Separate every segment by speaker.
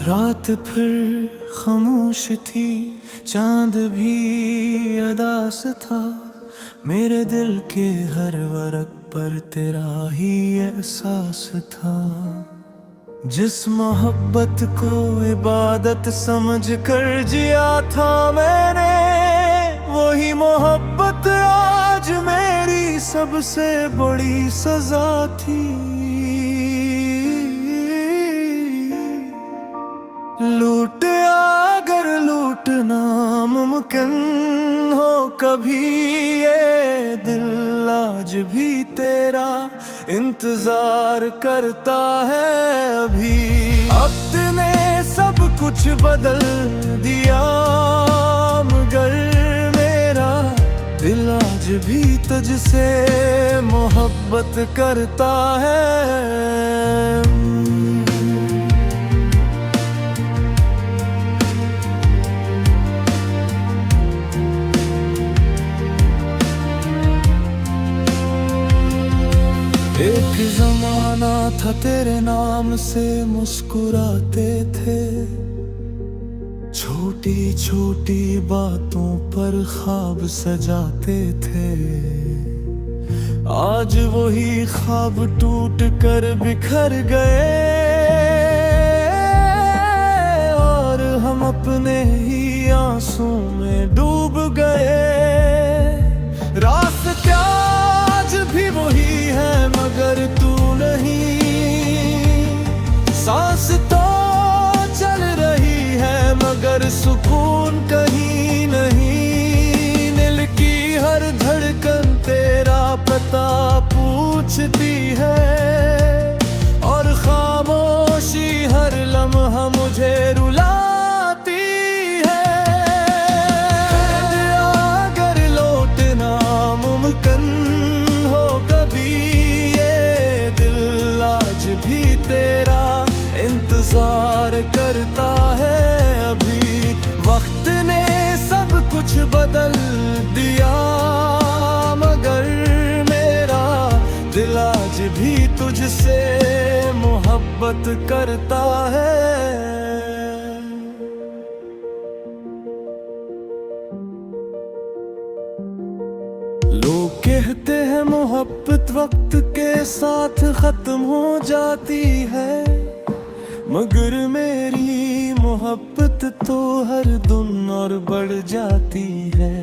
Speaker 1: रात फिर खामोश थी, चांद भी अदास था। मेरे दिल के हर वरक पर तेरा ही एहसास था। जिस मोहब्बत को इबादत समझ कर जिया था मैंने, वही मोहब्बत आज मेरी सबसे बड़ी सजा थी। लूट अगर लूटना मुमकिन हो कभी, ये दिल आज भी तेरा इंतजार करता है अभी। अब तूने सब कुछ बदल दिया, मगर मेरा दिल आज भी तुझसे मोहब्बत करता है। एक जमाना था तेरे नाम से मुस्कुराते थे, छोटी छोटी बातों पर ख्वाब सजाते थे। आज वही ख्वाब टूट कर बिखर गए, और हम अपने ही आंसू में डूब गए। रास्ते आज भी वही है मगर तू नहीं, सांस तो चल रही है मगर सुकून कहीं नहीं। दिल की हर धड़कन तेरा पता पूछती है, और खामोशी हर लम्हा मुझे रुलाती है। अगर लौटना मुमकिन हो कभी, ये दिल आज भी तेरा इंतजार करता है अभी। वक्त ने सब कुछ बदल दिया, मगर मेरा दिल आज भी तुझसे मोहब्बत करता है। लोग कहते हैं मोहब्बत वक्त के साथ खत्म हो जाती है, मगर मेरी मोहब्बत तो हर दिन और बढ़ जाती है।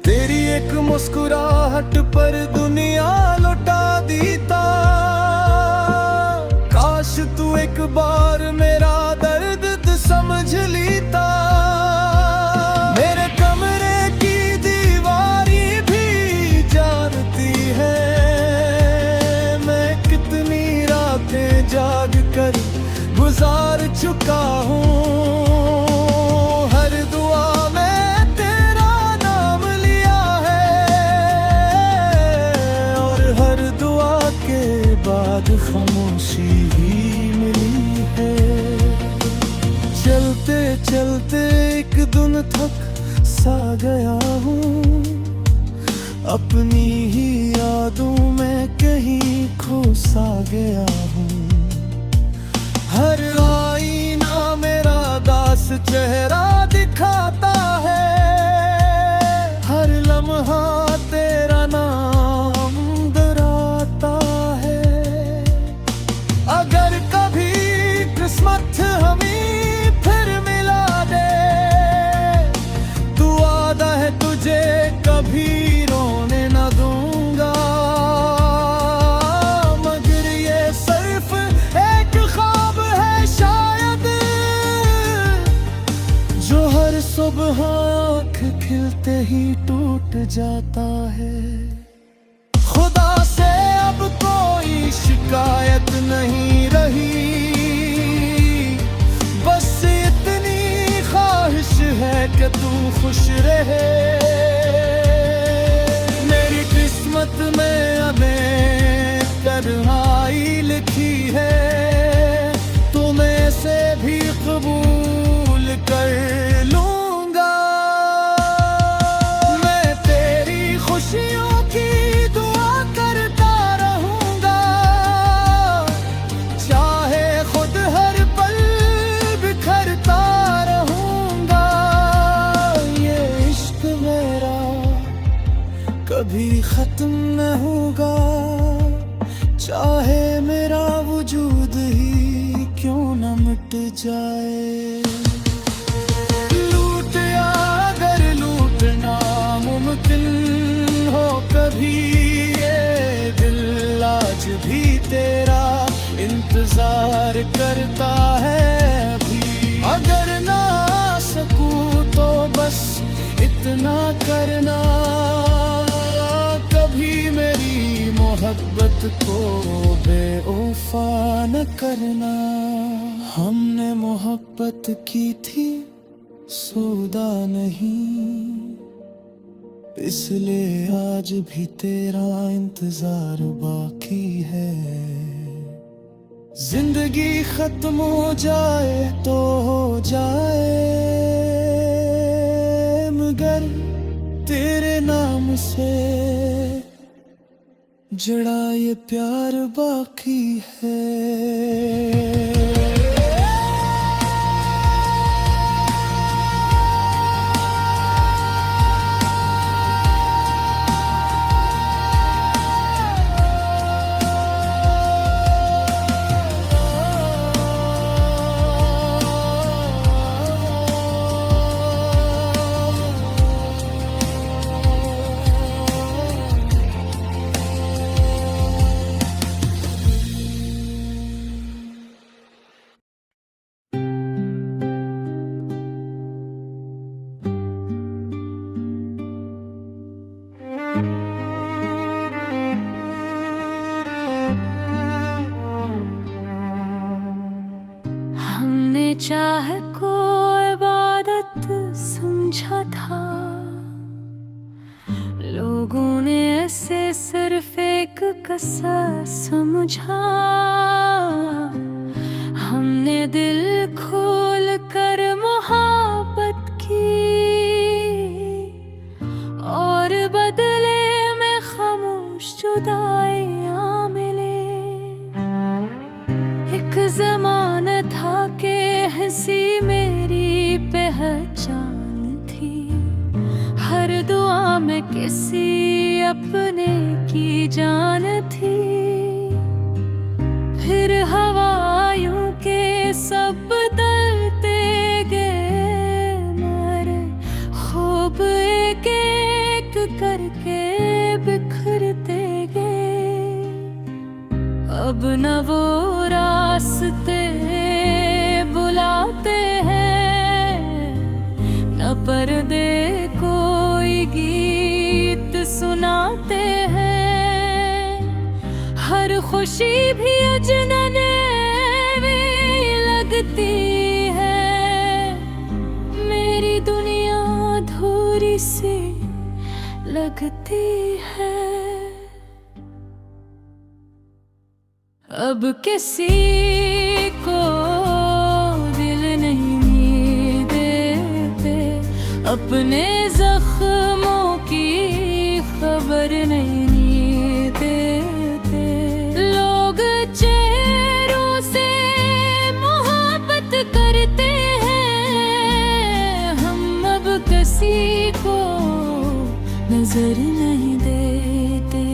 Speaker 1: तेरी एक मुस्कुराहट पर दुनिया लौटा देता, काश तू एक बार मेरा दर्द समझ लेता। मेरे कमरे की दीवारी भी जानती है, मैं कितनी रातें जाग कर गुजार चुका हूँ। हर दुआ में तेरा नाम लिया है, और हर दुआ के बाद खामोशी ही मिली है। चलते चलते एक दिन थक सा गया हूँ, अपनी ही यादों में कहीं खो सा गया हूँ। हर आईना मेरा दास चेहरा दिखाता है, हर लम्हा तेरा नाम दोहराता है। अगर कभी किस्मत हमें फिर मिला दे, तू वादा है तुझे कभी रोने न दूंगा। मगर ये सिर्फ एक ख्वाब है शायद, जो हर सुबह आँख खिलते ही टूट जाता है। खुदा से अब कोई शिकायत नहीं रही, बस इतनी ख्वाहिश है कि तू खुश रहे। मेरी किस्मत में हमें तन्हाई लिखी है, तुम्हें से भी कबूल कर लूंगा। मैं तेरी खुशियों की दुआ करता रहूंगा, चाहे खुद हर पल खत्म न होगा, चाहे मेरा वजूद ही क्यों न मिट जाए। लूट या अगर लूटना मुमकिन हो कभी, ये दिल आज भी तेरा इंतजार करता है अभी। अगर ना सकूं तो बस इतना करना, कभी मेरी मोहब्बत को बेवफा न करना। हमने मोहब्बत की थी सौदा नहीं, इसलिए आज भी तेरा इंतजार बाकी है। जिंदगी खत्म हो जाए तो हो जाए, मगर तेरे नाम से जड़ा ये प्यार बाकी है।
Speaker 2: हमने चाह को इबादत समझा था, लोगों ने इसे सिर्फ एक कसर समझा। हमने दिल खोल कर मोहब्बत की, और बदले में खामोश जुदाइयां मिले। एक ज़माना था कि हंसी मेरी पहचान थी, हर दुआ में किसी अपने की जान थी। फिर हवायों के सब बदलते गए, मरे ख्वाब एक एक करके बिखरते गए। अब न वो रास्ते बुलाते हैं, न पर्दे कोई गीत सुनाते हैं। हर खुशी भी अजनबी लगती है, मेरी दुनिया अधूरी सी लगती है। अब किसी को दिल नहीं देते, अपने जख्मों की खबर नहीं देते। लोग चेहरों से मोहब्बत करते हैं, हम अब किसी को नजर नहीं देते।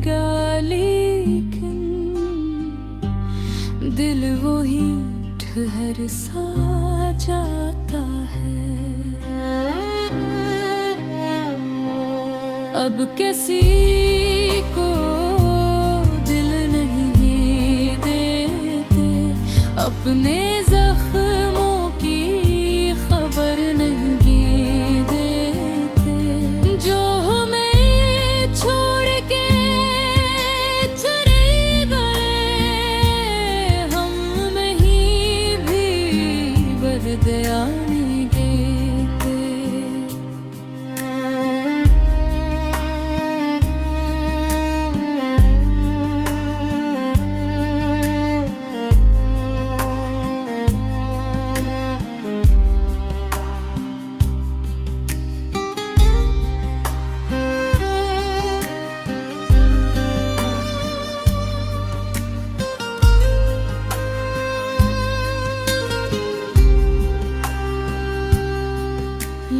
Speaker 2: गया, लेकिन दिल वही ठहर सा जाता है। अब किसी को दिल नहीं देते, अपने जख्मों की खबर नहीं देते। जो हमें छोड़ के चले गए, हम नहीं भी बरदया नहीं देते।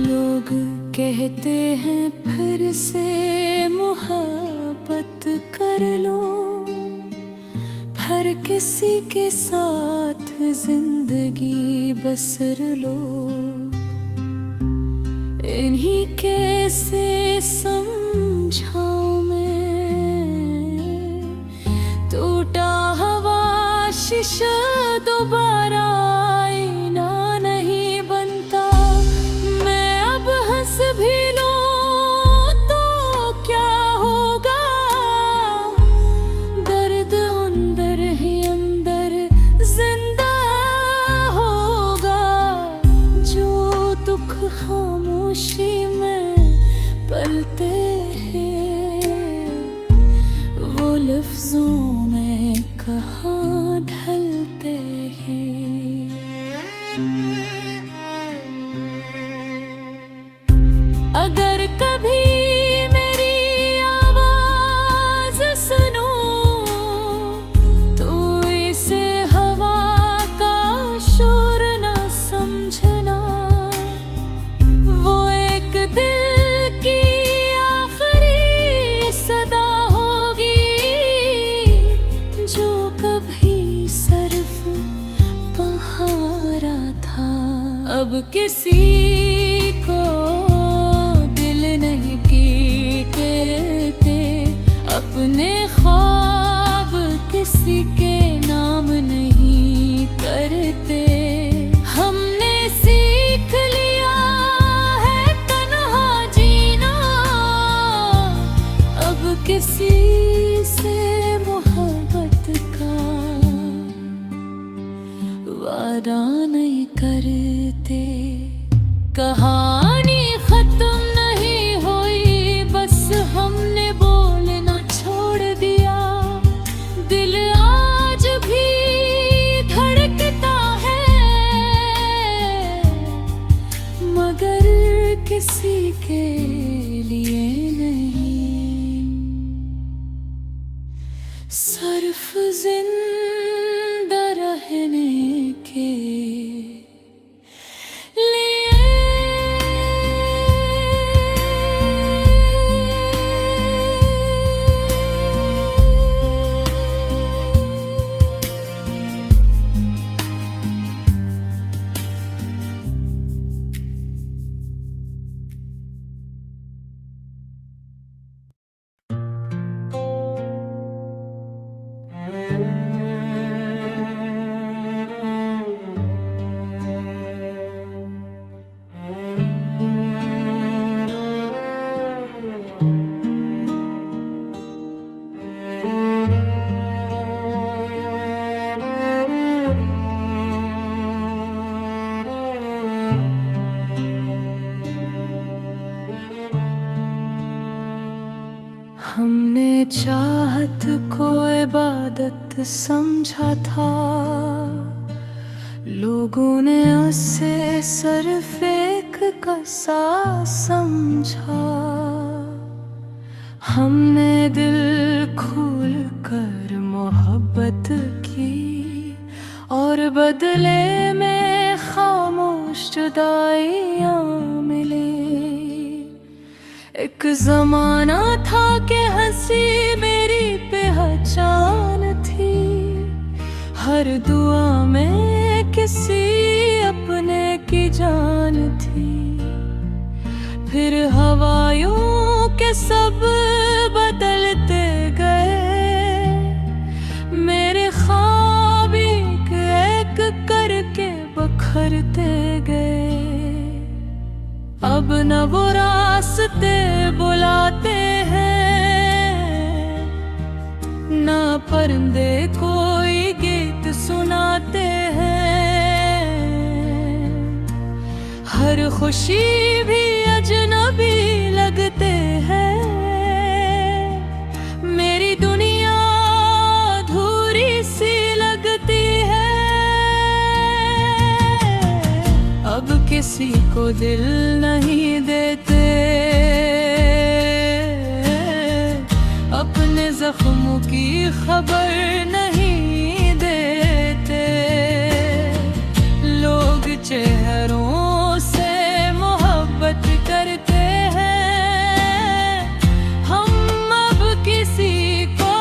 Speaker 2: लोग कहते हैं फिर से मोहब्बत कर लो, हर किसी के साथ जिंदगी बसर लो। इन्हीं कैसे समझाऊं मैं, टूटा हवा शीशा दोबारा आईना नहीं बनता। मैं अब हंस भी लूं तो क्या होगा, दर्द अंदर ही अंदर जिंदा होगा। जो दुख खामोशी में पलते हैं, वो लफ्जों में कहाँ ढलते हैं। अगर कभी मेरी आवाज सुनो तो इसे हवा का शोर न समझना। वो एक दिल की आखिरी सदा होगी, जो कभी सिर्फ बहारा था। अब किसी को दिल नहीं कहते, अपने ख्वाब किसी के नाम नहीं करते। हमने सीख लिया है तन्हा जीना, अब किसी से मोहब्बत का वादा नहीं करते। कहानी खत्म नहीं हुई, बस हमने बोलना छोड़ दिया। दिल आज भी धड़कता है, मगर किसी के लिए नहीं। सिर्फ जिंदा रहने के हमने चाहत को इबादत समझा था, लोगों ने उसे सिर्फ एक कसा समझा। हमने दिल खोल कर मोहब्बत की, और बदले में खामोश जुदाइयाँ मिली। एक जमाना था कि हंसी हर दुआ में किसी अपने की जान थी। फिर हवायों के सब बदलते गए, मेरे ख्वाब एक करके बखरते गए। अब न वो रास्ते बुलाते हैं, ना परिंदे कोई गीत सुनाते हैं। हर खुशी भी अजनबी लगते हैं, मेरी दुनिया अधूरी सी लगती है। अब किसी को दिल नहीं देते, अपने जख्मों की खबर नहीं देते। लोग चेहरों से मोहब्बत करते हैं, हम अब किसी को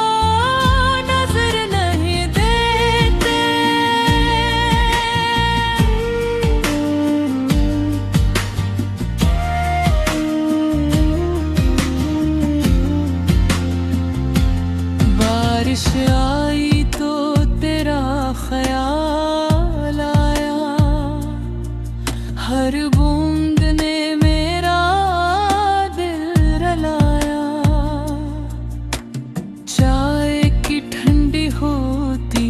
Speaker 2: नजर नहीं देते। बारिश आई तो तेरा ख्याल आया, हर बूंद ने मेरा दिल रलाया। चाय की ठंडी होती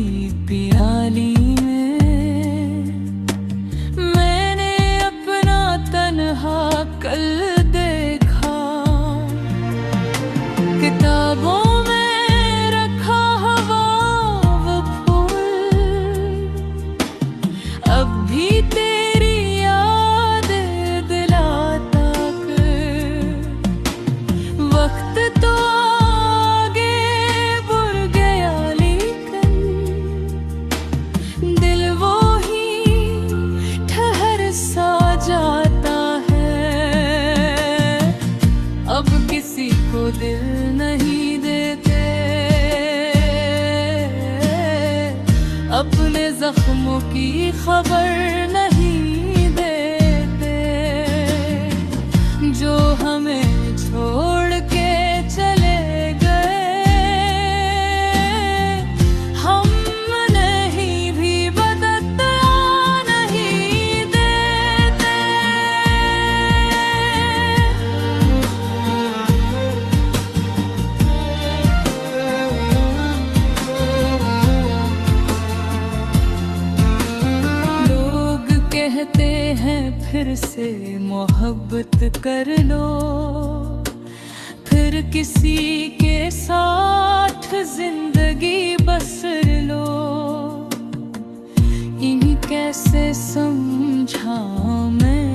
Speaker 2: प्याली में, मैंने अपना तन्हा कल देखा। किताबों तेरी याद दिलाता कर, वक्त तो आगे बढ़ गया लेकिन दिल वो ही ठहर सा जाता है। अब किसी को दिल नहीं देते, अपने जख्मों की खबर नहीं देते। जो हमें छोड़ के चले गए, हम नहीं भी बदलता नहीं देते। कहते हैं फिर से मोहब्बत कर लो, फिर किसी के साथ जिंदगी बसर लो। इन्हीं कैसे समझा मैं,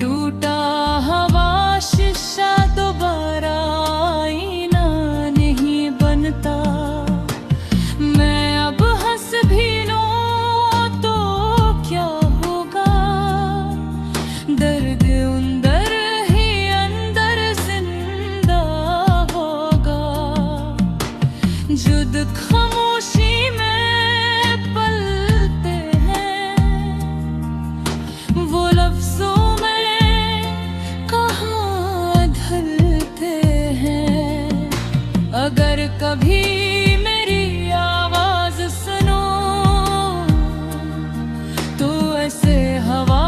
Speaker 2: टूटा हवा शीशा दोबारा आईना नहीं बनता। मैं अब हंस भी दर्द अंदर ही अंदर जिंदा होगा। जुद खामोशी में पलते हैं, वो लफ्जों में कहाँ ढलते हैं। अगर कभी मेरी आवाज सुनो तो ऐसे हवा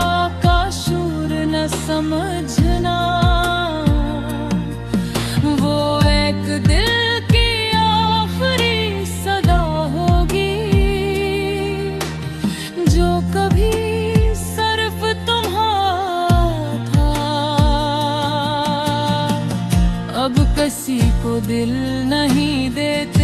Speaker 2: न समझना, वो एक दिल की आखिरी सदा होगी, जो कभी सिर्फ तुम्हारा था। अब किसी को दिल नहीं देते,